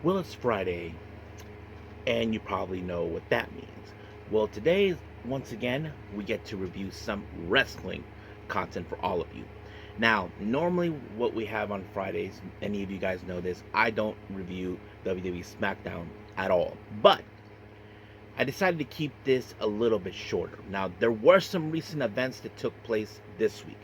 Well, it's Friday, and you probably know what that means. Well, today, once again, we get to review some wrestling content for all of you. Now, normally, what we have on Fridays, any of you guys know this, I don't review WWE SmackDown at all. But I decided to keep this a little bit shorter. Now, there were some recent events that took place this week.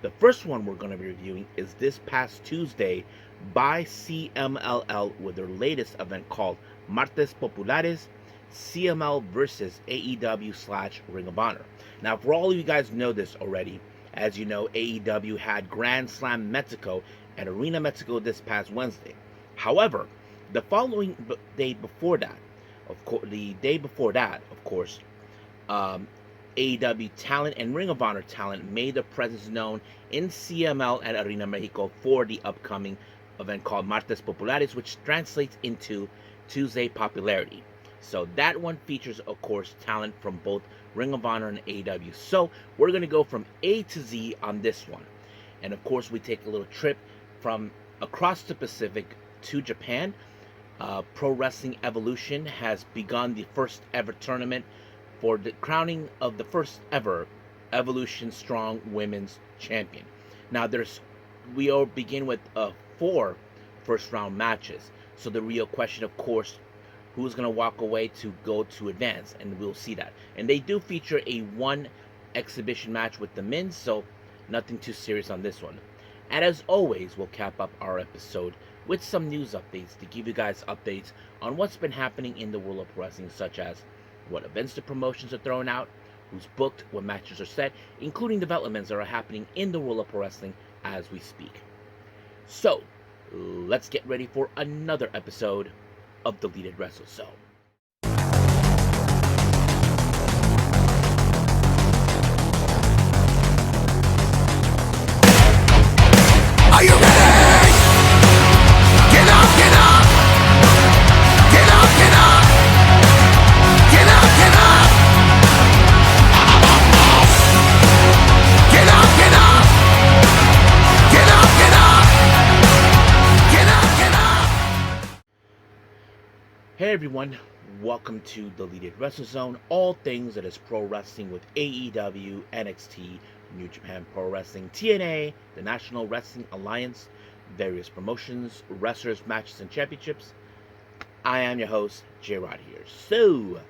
The first one we're going to be reviewing is this past Tuesday by CMLL with their latest event called Martes Populares CML versus AEW slash Ring of Honor. Now, for all of you guys know this already, as you know, AEW had Grand Slam Mexico at Arena Mexico this past Wednesday. However, the following day before that, the day before that, of course, um, AEW talent and Ring of Honor talent made their presence known in CML at Arena Mexico for the upcoming event called Martes Populares, which translates into Tuesday popularity. So that one features, of course, talent from both Ring of Honor and AEW. So we're going to go from A to Z on this one. And of course, we take a little trip from across the Pacific to Japan. Pro Wrestling Evolution has begun the first ever tournament for the crowning of the first ever Evolution Strong Women's Champion. Now, we'll begin with four first round matches. So the real question, of course, who's going to walk away to go to advance, and we'll see that. And they do feature a one exhibition match with the men, so nothing too serious on this one. And as always, we'll cap up our episode with some news updates to give you guys updates on what's been happening in the world of wrestling, such as what events the promotions are throwing out, who's booked, what matches are set, including developments that are happening in the world of pro wrestling as we speak. So, let's get ready for another episode of Deleted Wrestle Zone. Are you ready? Get up, get up! Get up, get up! Get up, get up! Get up, get up! Get up, get up! Get up, get up! Hey everyone, welcome to Deleted Wrestle Zone, all things that is pro wrestling with AEW, NXT, New Japan Pro Wrestling, TNA, the National Wrestling Alliance, various promotions, wrestlers, matches, and championships. I am your host, J-Rod here. So,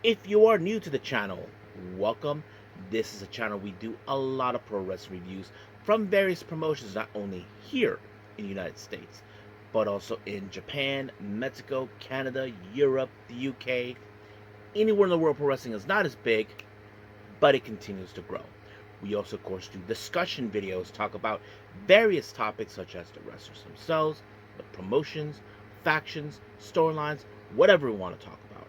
if you are new to the channel, welcome. This is a channel we do a lot of pro wrestling reviews from various promotions, not only here in the United States, but also in Japan, Mexico, Canada, Europe, the UK. Anywhere in the world pro wrestling is not as big, but it continues to grow. We also, of course, do discussion videos, talk about various topics such as the wrestlers themselves, the promotions, factions, storylines, whatever we want to talk about.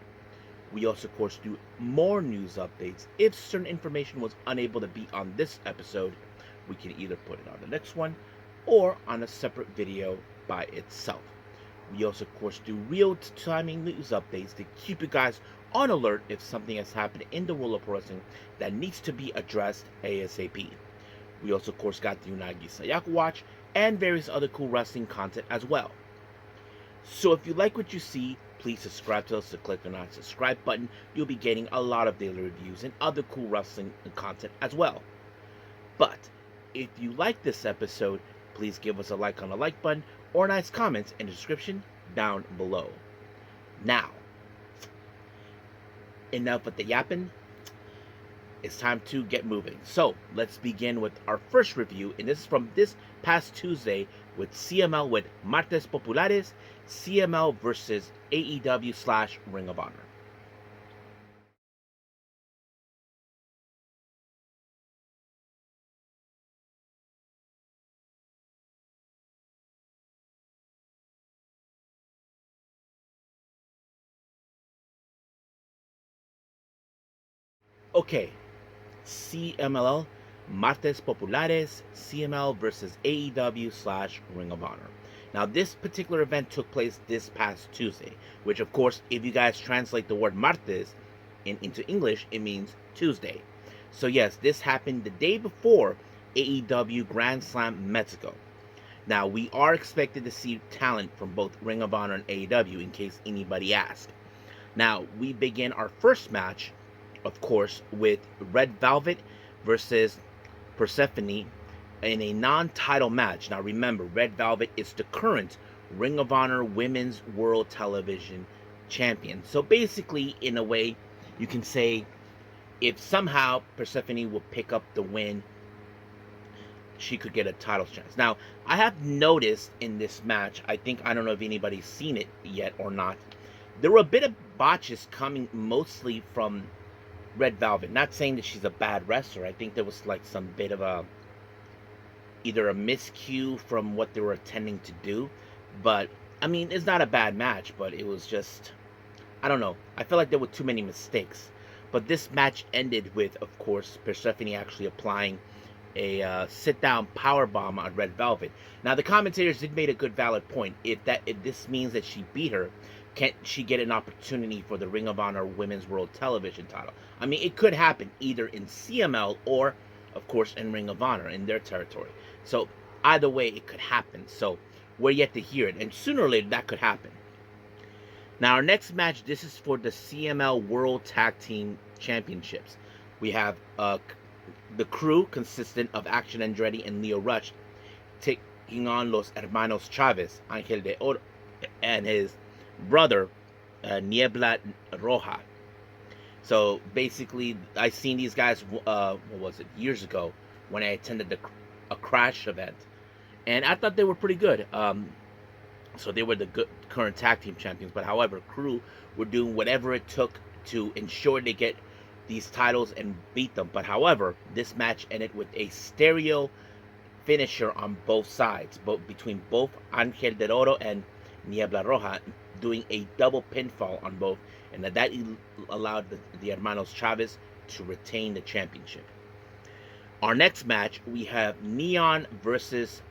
We also, of course, do more news updates. If certain information was unable to be on this episode, we can either put it on the next one or on a separate video by itself. We also, of course, do real-time news updates to keep you guys on alert if something has happened in the world of pro wrestling that needs to be addressed ASAP. We also, of course, got the Unagi Sayaka Watch and various other cool wrestling content as well. So if you like what you see, please subscribe to us. So click on that subscribe button. You'll be getting a lot of daily reviews and other cool wrestling content as well. But if you like this episode, please give us a like on the like button or nice comments in the description down below. Now, enough with the yapping. It's time to get moving. So let's begin with our first review, and this is from this past Tuesday with CML with Martes Populares, CML versus AEW slash Ring of Honor. Okay, CMLL, Martes Populares, CML versus AEW slash Ring of Honor. Now, this particular event took place this past Tuesday, which, of course, if you guys translate the word Martes into English, it means Tuesday. So, yes, this happened the day before AEW Grand Slam Mexico. Now, we are expected to see talent from both Ring of Honor and AEW in case anybody asks. Now, we begin our first match, of course, with Red Velvet versus Persephone in a non-title match. Now, remember, Red Velvet is the current Ring of Honor Women's World Television Champion. So basically, in a way, you can say if somehow Persephone will pick up the win, she could get a title chance. Now, I have noticed in this match, I don't know if anybody's seen it yet or not, there were a bit of botches coming mostly from Red Velvet. Not saying that she's a bad wrestler. I think there was like some bit of either a miscue from what they were intending to do. But I mean, it's not a bad match, but it was just, I don't know. I feel like there were too many mistakes. But this match ended with, of course, Persephone actually applying a sit-down power bomb on Red Velvet. Now, the commentators did make a good, valid point. If this means that she beat her, can't she get an opportunity for the Ring of Honor Women's World Television title? I mean, it could happen either in CML or, of course, in Ring of Honor in their territory. So either way, it could happen. So we're yet to hear it, and sooner or later that could happen. Now, our next match, this is for the CML World Tag Team Championships. We have the crew consistent of Action Andretti and Leo Rush taking on Los Hermanos Chavez, Angel de Oro, and his brother, Niebla Roja. So basically, I seen these guys, what was it, years ago when I attended a Crash event, and I thought they were pretty good. So they were the good current tag team champions, but however, crew were doing whatever it took to ensure they get these titles and beat them. But however, this match ended with a stereo finisher on both sides, between both Angel de Oro and Niebla Roja, doing a double pinfall on both, and that allowed the Hermanos Chavez to retain the championship. Our next match, we have Neon versus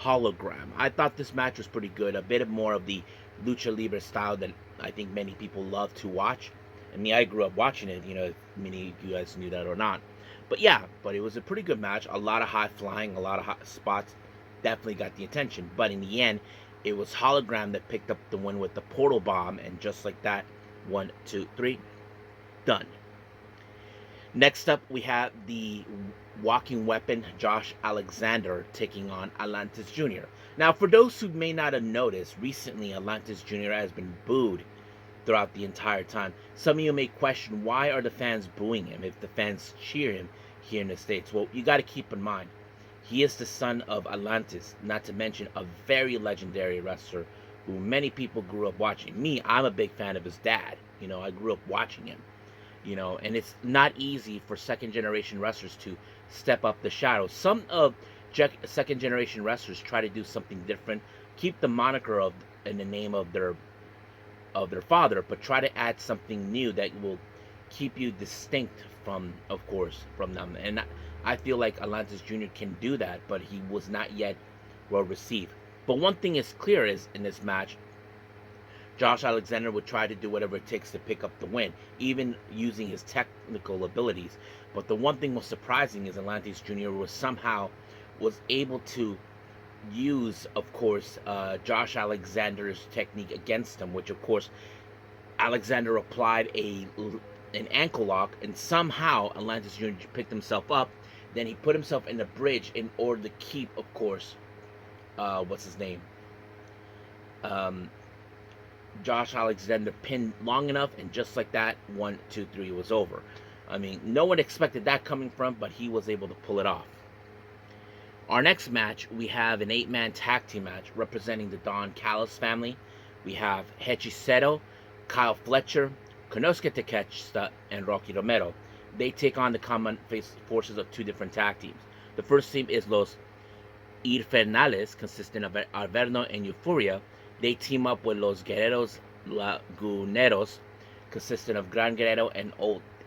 Hologram. I thought this match was pretty good, a bit more of the lucha libre style that I think many people love to watch. I mean, I grew up watching it, if many of you guys knew that or not. But yeah, it was a pretty good match. A lot of high flying, a lot of hot spots, definitely got the attention. But in the end, it was Hologram that picked up the win with the portal bomb, and just like that, 1, 2, 3, done. Next up, we have the walking weapon, Josh Alexander, taking on Atlantis Jr. Now, for those who may not have noticed, recently Atlantis Jr. has been booed throughout the entire time. Some of you may question, why are the fans booing him if the fans cheer him here in the States? Well, you got to keep in mind, he is the son of Atlantis, not to mention a very legendary wrestler who many people grew up watching. Me, I'm a big fan of his dad. I grew up watching him. And it's not easy for second-generation wrestlers to step up the shadows. Some of second-generation wrestlers try to do something different, keep the moniker in the name of their father, but try to add something new that will keep you distinct from them. And I feel like Atlantis Jr. can do that, but he was not yet well received. But one thing is clear is in this match, Josh Alexander would try to do whatever it takes to pick up the win, even using his technical abilities. But the one thing most surprising is Atlantis Jr. was able to use, of course, Josh Alexander's technique against him, which, of course, Alexander applied an ankle lock, and somehow Atlantis Jr. picked himself up. Then he put himself in the bridge in order to keep, of course, what's his name? Josh Alexander pinned long enough, and just like that, 1, 2, 3 was over. I mean, no one expected that coming from, but he was able to pull it off. Our next match, we have an 8-man tag team match representing the Don Callis family. We have Hechicero, Kyle Fletcher, Konosuke Takeshita, and Rocky Romero. They take on the common forces of 2 different tag teams. The first team is Los Infernales, consisting of Averno and Euphoria. They team up with Los Guerreros Laguneros, consisting of Gran Guerrero and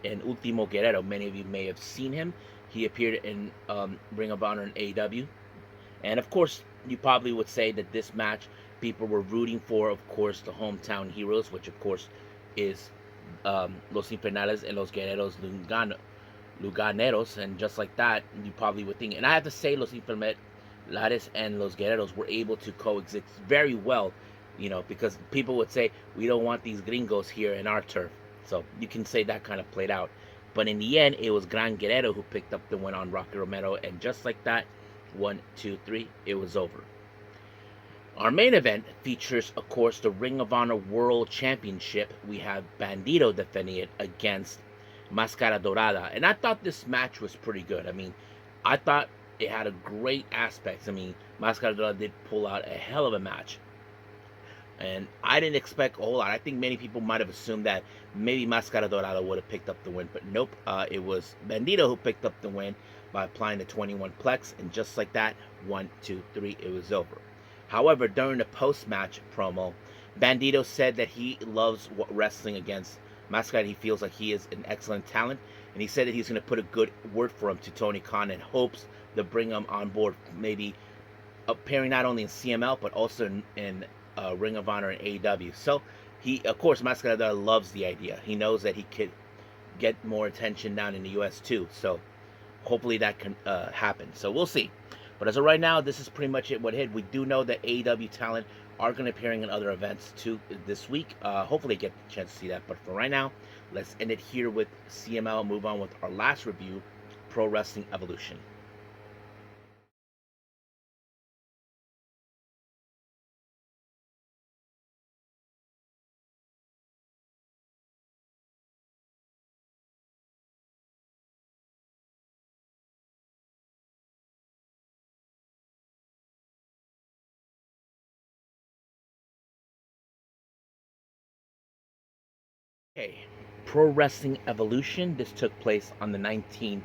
Ultimo Guerrero. Many of you may have seen him. He appeared in Ring of Honor and AEW. And of course, you probably would say that this match, people were rooting for, of course, the hometown heroes, which of course is Los Infernales and Los Guerreros Luganeros. And just like that, you probably would think. And I have to say, Los Lares and Los Guerreros were able to coexist very well, because people would say, we don't want these gringos here in our turf. So you can say that kind of played out. But in the end, it was Gran Guerrero who picked up the win on Rocky Romero, and just like that, 1, 2, 3, it was over. Our main event features, of course, the Ring of Honor World Championship. We have Bandito defending it against Mascara Dorada. And I thought this match was pretty good. I mean, I thought it had a great aspects. I mean, Mascara Dorada did pull out a hell of a match. And I didn't expect a whole lot. I think many people might have assumed that maybe Mascara Dorada would have picked up the win. But nope, it was Bandito who picked up the win by applying the 21 plex. And just like that, 1, 2, 3, it was over. However, during the post-match promo, Bandito said that he loves wrestling against Mascara. He feels like he is an excellent talent. And he said that he's going to put a good word for him to Tony Khan and hopes to bring him on board, maybe appearing not only in CML, but also in Ring of Honor and AEW. So, of course, Mascara loves the idea. He knows that he could get more attention down in the US too. So, hopefully that can happen. So, we'll see. But as of right now, this is pretty much it. What hit. We do know that AEW talent are going to be appearing in other events too this week. Hopefully, get the chance to see that. But for right now, let's end it here with CML. Move on with our last review, Pro Wrestling Evolution. Okay, Pro Wrestling Evolution. This took place on the 19th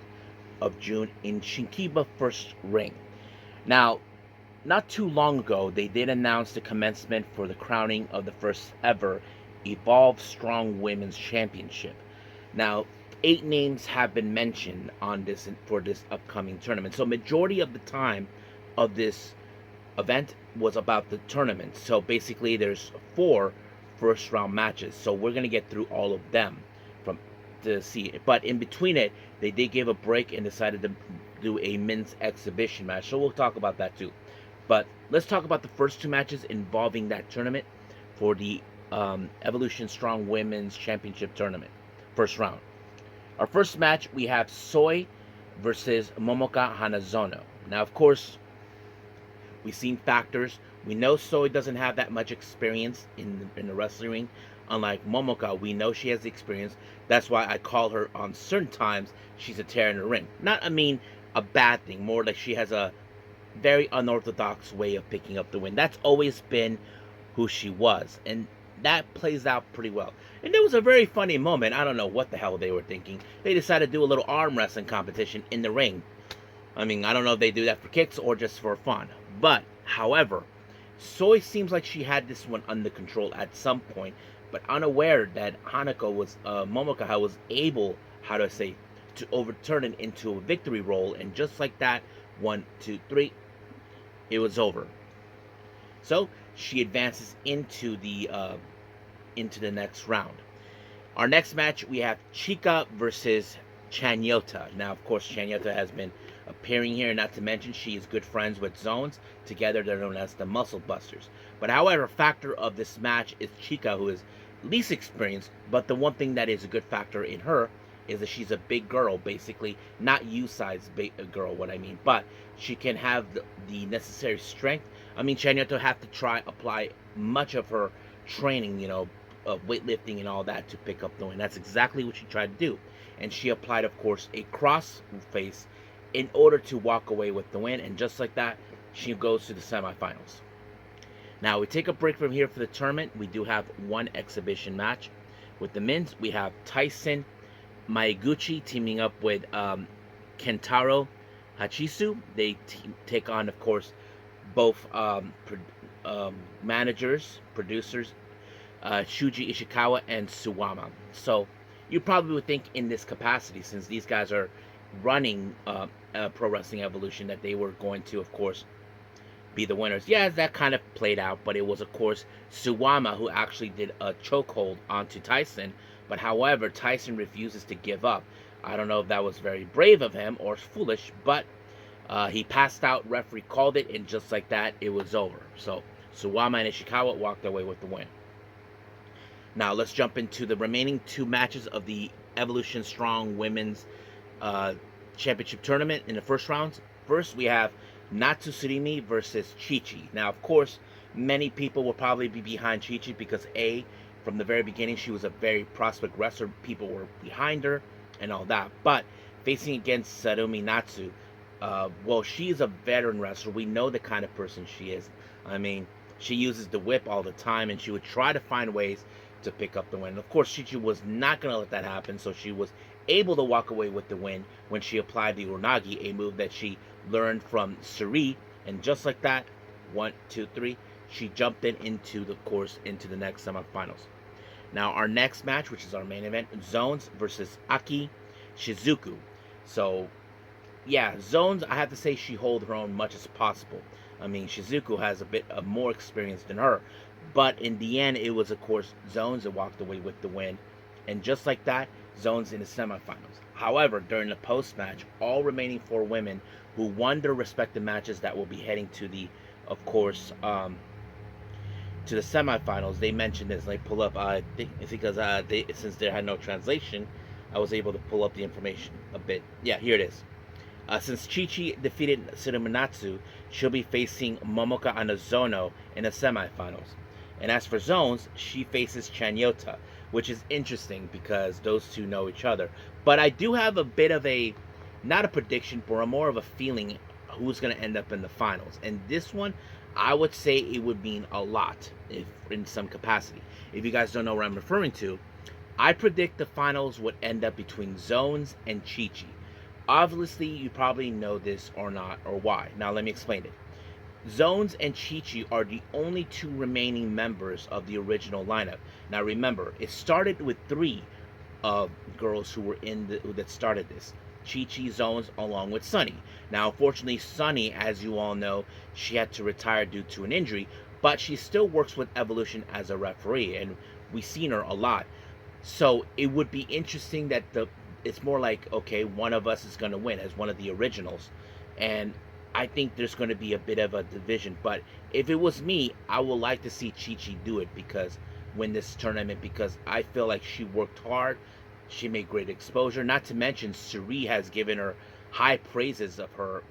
of June in Shinkiba First Ring. Now, not too long ago, they did announce the commencement for the crowning of the first ever Evolve Strong Women's Championship. Now, 8 names have been mentioned on this for this upcoming tournament. So, majority of the time of this event was about the tournament. So basically, there's 4 first round matches. So we're gonna get through all of them from to see it. But in between it, they did give a break and decided to do a men's exhibition match. So we'll talk about that too. But let's talk about the first 2 matches involving that tournament for the Evolution Strong Women's Championship Tournament. First round. Our first match, we have Soy versus Momoka Hanazono. Now, of course, we've seen factors. We know Soy doesn't have that much experience in the wrestling ring. Unlike Momoka, we know she has the experience. That's why I call her on certain times she's a tear in the ring. Not, I mean, a bad thing. More like she has a very unorthodox way of picking up the win. That's always been who she was. And that plays out pretty well. And there was a very funny moment. I don't know what the hell they were thinking. They decided to do a little arm wrestling competition in the ring. I mean, I don't know if they do that for kicks or just for fun. But, however, Soy seems like she had this one under control at some point, but unaware that Momoka was able, to overturn it into a victory roll, and just like that, 1, 2, 3, it was over. So she advances into the next round. Our next match, we have Chica versus Chanyota. Now, of course, Chanyota has been appearing here, not to mention she is good friends with Zones. Together, they're known as the Muscle Busters. But however, factor of this match is Chica, who is least experienced, but the one thing that is a good factor in her is that she's a big girl, basically. Not U-size girl, what I mean, but she can have the necessary strength. I mean, Chanyota have to apply much of her training, of weightlifting and all that to pick up the win. That's exactly what she tried to do. And she applied, of course, a cross face in order to walk away with the win. And just like that, she goes to the semifinals. Now, we take a break from here for the tournament. We do have one exhibition match. With the men's, we have Tyson Maeguchi teaming up with Kentaro Hachisu. They take on, of course, both managers, producers, Shuji Ishikawa and Suwama. So you probably would think in this capacity, since these guys are running Pro Wrestling Evolution, that they were going to, of course, be the winners. Yeah, that kind of played out, but it was, of course, Suwama who actually did a chokehold onto Tyson. But however, Tyson refuses to give up. I don't know if that was very brave of him or foolish, but He passed out, referee called it, and just like that, it was over. So Suwama and Ishikawa walked away with the win. Now let's jump into the remaining two matches of the Evolution Strong Women's uh, Championship Tournament in the first rounds. First, we have Natsu Surimi versus Chi-Chi. Now, of course, many people will probably be behind Chi-Chi because from the very beginning, she was a very prospect wrestler. People were behind her and all that. But facing against Sarumi Natsu, well, she's a veteran wrestler. We know the kind of person she is. I mean, she uses the whip all the time, and she would try to find ways to pick up the win. Of course, Chi-Chi was not going to let that happen, so she was able to walk away with the win when she applied the Unagi, a move that she learned from Suri, and just like that, 1, 2, 3, she jumped into the next semifinals. Now, our next match, which is our main event, Zones versus Aki Shizuku. So, yeah, Zones, I have to say she held her own much as possible. I mean, Shizuku has a bit of more experience than her. But in the end, it was, of course, Zones that walked away with the win. And just like that, Zones in the semifinals. However, during the post-match, all remaining 4 women who won their respective matches that will be heading to the, of course, to the semifinals, they mentioned this. Like, pull up, I think it's because since there had no translation, I was able to pull up the information a bit. Yeah, here it is. Since Chi-Chi defeated Tsuruminatsu, she'll be facing Momoka Anazono in the semifinals. And as for Zones, she faces Chanyota, which is interesting because those two know each other. But I do have a bit of a, not a prediction, but more of a feeling who's going to end up in the finals. And this one, I would say it would mean a lot if in some capacity. If you guys don't know what I'm referring to, I predict the finals would end up between Zones and Chi-Chi. Obviously, you probably know this or not, or why. Now, let me explain it. Zones and Chi-Chi are the only 2 remaining members of the original lineup. Now, remember, it started with 3 girls who were that started this. Chi-Chi, Zones, along with Sunny. Now, unfortunately, Sunny, as you all know, she had to retire due to an injury, but she still works with Evolution as a referee, and we've seen her a lot. So it would be interesting that it's more like, okay, one of us is going to win as one of the originals. And I think there's going to be a bit of a division. But if it was me, I would like to see Chi-Chi do it win this tournament, because I feel like she worked hard. She made great exposure. Not to mention, Suri has given her high praises of her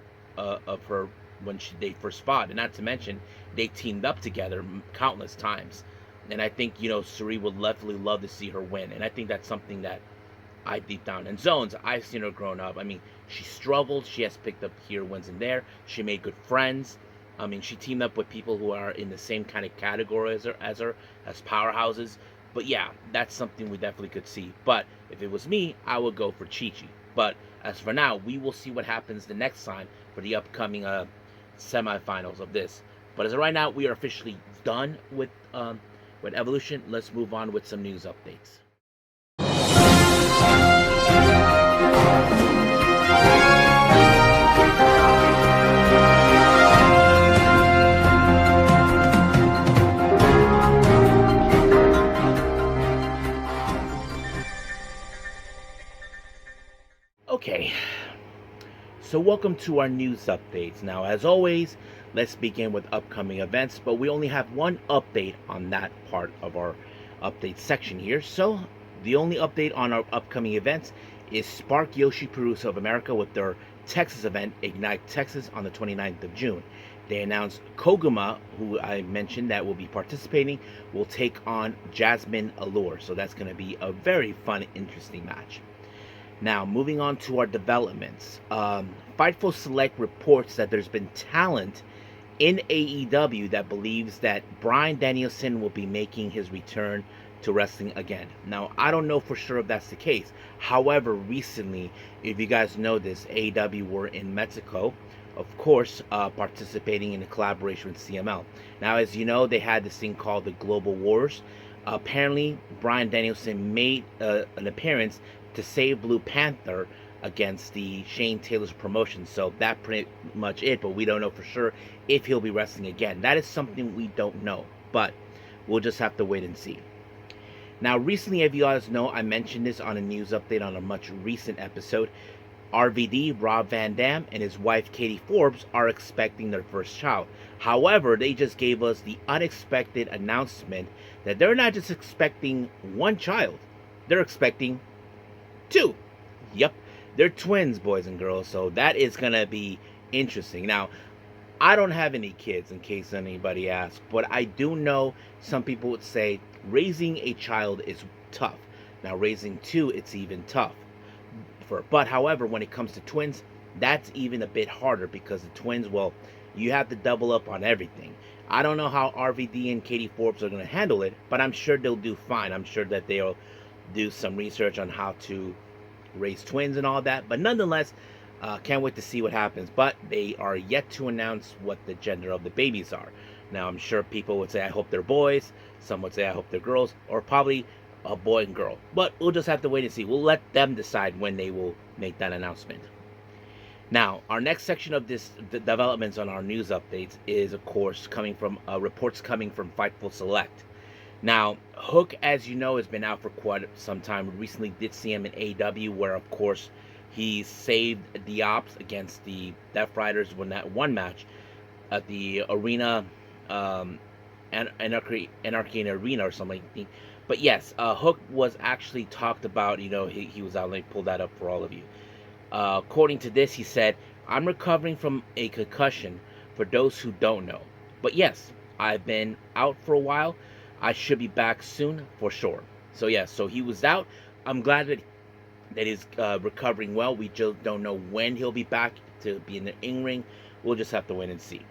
when they first fought. And not to mention, they teamed up together countless times. And I think, Suri would definitely love to see her win. And I think that's something that I deep down. And Zones, I've seen her growing up. I mean, she struggled. She has picked up here wins in there. She made good friends. I mean, she teamed up with people who are in the same kind of category as powerhouses. But yeah, that's something we definitely could see. But if it was me, I would go for Chi-Chi. But as for now, we will see what happens the next time for the upcoming semifinals of this. But as of right now, we are officially done with Evolution. Let's move on with some news updates. Okay, so welcome to our news updates. Now, as always, let's begin with upcoming events, but we only have one update on that part of our update section here. So the only update on our upcoming events is Spark Joshi Puroresu of America with their Texas event, Ignite Texas, on the 29th of June. They announced Koguma, who I mentioned that will be participating, will take on Jasmine Allure. So that's going to be a very fun, interesting match. Now, moving on to our developments. Fightful Select reports that there's been talent in AEW that believes that Bryan Danielson will be making his return to wrestling again. Now, I don't know for sure if that's the case. However, recently, if you guys know this, AEW were in Mexico, of course, participating in a collaboration with CMLL. Now, as you know, they had this thing called the Global Wars. Apparently, Bryan Danielson made an appearance to save Blue Panther against the Shane Taylor's promotion. So that's pretty much it, but we don't know for sure if he'll be wrestling again. That is something we don't know, but we'll just have to wait and see. Now, recently, if you guys know, I mentioned this on a news update on a much recent episode. RVD, Rob Van Dam, and his wife Katie Forbes are expecting their first child. However, they just gave us the unexpected announcement that they're not just expecting one child, they're expecting two. Yep, they're twins, boys and girls, so that is going to be interesting. Now, I don't have any kids, in case anybody asks, but I do know some people would say raising a child is tough. Now, raising two, it's even tough. But however, when it comes to twins, that's even a bit harder because the twins, well, you have to double up on everything. I don't know how RVD and Katie Forbes are going to handle it, but I'm sure they'll do fine. I'm sure that they'll do some research on how to raise twins and all that. But nonetheless, can't wait to see what happens. But they are yet to announce what the gender of the babies are. Now, I'm sure people would say, I hope they're boys. Some would say, I hope they're girls. Or probably a boy and girl. But we'll just have to wait and see. We'll let them decide when they will make that announcement. Now, our next section of this developments on our news updates is, of course, coming from reports coming from Fightful Select. Now, Hook, as you know, has been out for quite some time. We recently did see him in AEW, where, of course, he saved the Ops against the Death Riders when that one match at the arena, Anarchy in Arena or something. But yes, Hook was actually talked about. You know, he was out. Let me pull that up for all of you. According to this, he said, I'm recovering from a concussion for those who don't know. But yes, I've been out for a while. I should be back soon for sure. So yes, so he was out. I'm glad that he's recovering well. We just don't know when he'll be back to be in the in-ring. We'll just have to wait and see.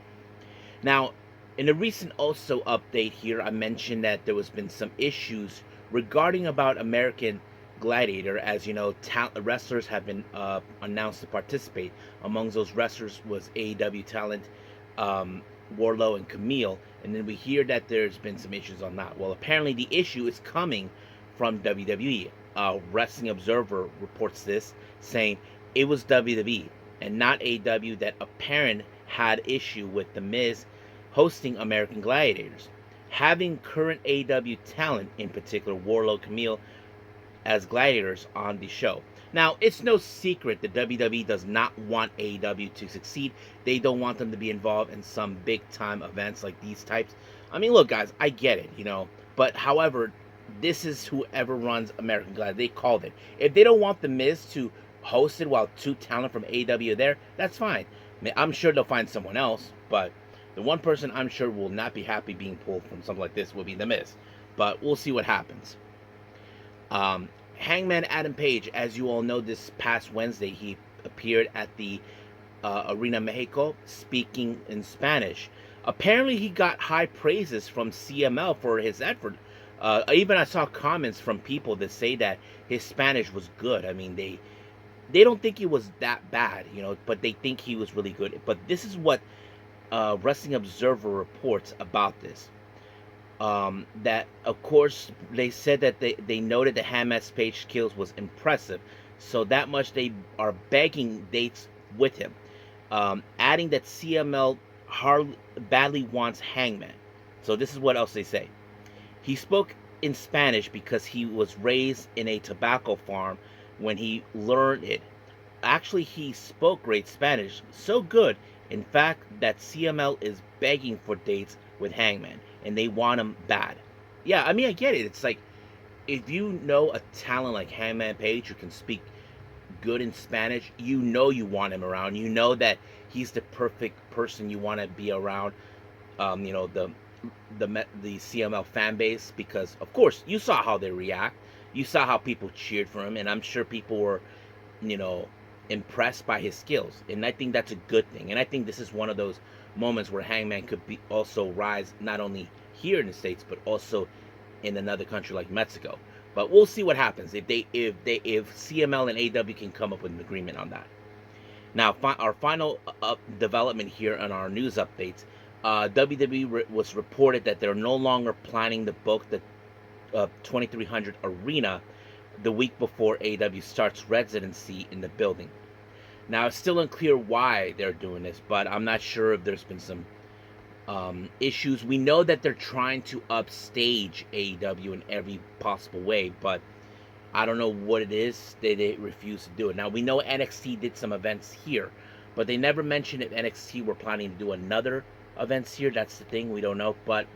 Now, in a recent also update here, I mentioned that there was been some issues regarding about American Gladiator. As you know, wrestlers have been announced to participate. Among those wrestlers was AEW talent Wardlow and Camille, and then we hear that there's been some issues on that. Well, apparently the issue is coming from WWE. Wrestling Observer reports this, saying it was WWE and not AEW that apparent had issue with The Miz hosting American Gladiators. Having current AEW talent, in particular Wardlow, Camille, as gladiators on the show. Now, it's no secret that WWE does not want AEW to succeed. They don't want them to be involved in some big-time events like these types. I mean, look, guys, I get it, you know. But, however, this is whoever runs American Gladiators. They called it. If they don't want The Miz to host it while two talent from AEW are there, that's fine. I mean, I'm sure they'll find someone else, but the one person I'm sure will not be happy being pulled from something like this will be The Miz. But we'll see what happens. Hangman Adam Page, as you all know, this past Wednesday, he appeared at the Arena Mexico speaking in Spanish. Apparently, he got high praises from CML for his effort. Even I saw comments from people that say that his Spanish was good. I mean, they don't think it was that bad, you know, but they think he was really good. But this is what Wrestling Observer reports about this. That, of course, they said that they noted that Hangman's Page skills was impressive. So that much they are begging dates with him. Adding that CML badly wants Hangman. So this is what else they say. He spoke in Spanish because he was raised in a tobacco farm when he learned it. Actually, he spoke great Spanish. So good, in fact, that CML is begging for dates with Hangman. And they want him bad. Yeah, I mean, I get it. It's like, if you know a talent like Hangman Page who can speak good in Spanish, you know you want him around. You know that he's the perfect person you want to be around. You know, the CML fan base, because of course you saw how they react. You saw how people cheered for him, and I'm sure people were, you know, impressed by his skills. And I think that's a good thing. And I think this is one of those moments where Hangman could be also rise not only here in the States but also in another country like Mexico. But we'll see what happens if CML and AEW can come up with an agreement on that. Now, our final development here on our news updates. WWE was reported that they're no longer planning to book the 2300 Arena the week before AEW starts residency in the building. Now, it's still unclear why they're doing this, but I'm not sure if there's been some issues. We know that they're trying to upstage AEW in every possible way, but I don't know what it is. They refuse to do it. Now, we know NXT did some events here, but they never mentioned if NXT were planning to do another events here. That's the thing. We don't know, but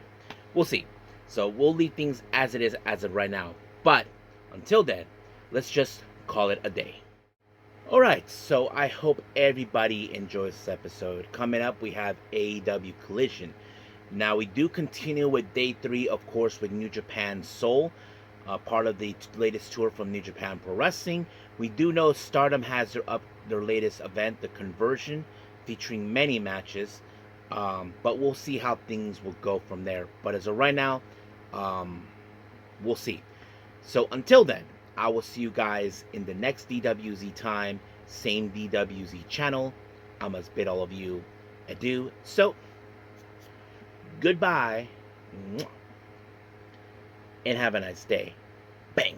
we'll see. So we'll leave things as it is as of right now. But until then, let's just call it a day. Alright, so I hope everybody enjoys this episode. Coming up, we have AEW Collision. Now, we do continue with day 3, of course, with New Japan Soul, part of the latest tour from New Japan Pro Wrestling. We do know Stardom has their latest event, the Conversion, featuring many matches. But we'll see how things will go from there. But as of right now, we'll see. So until then, I will see you guys in the next DWZ time, same DWZ channel. I must bid all of you adieu. So, goodbye, and have a nice day. Bang.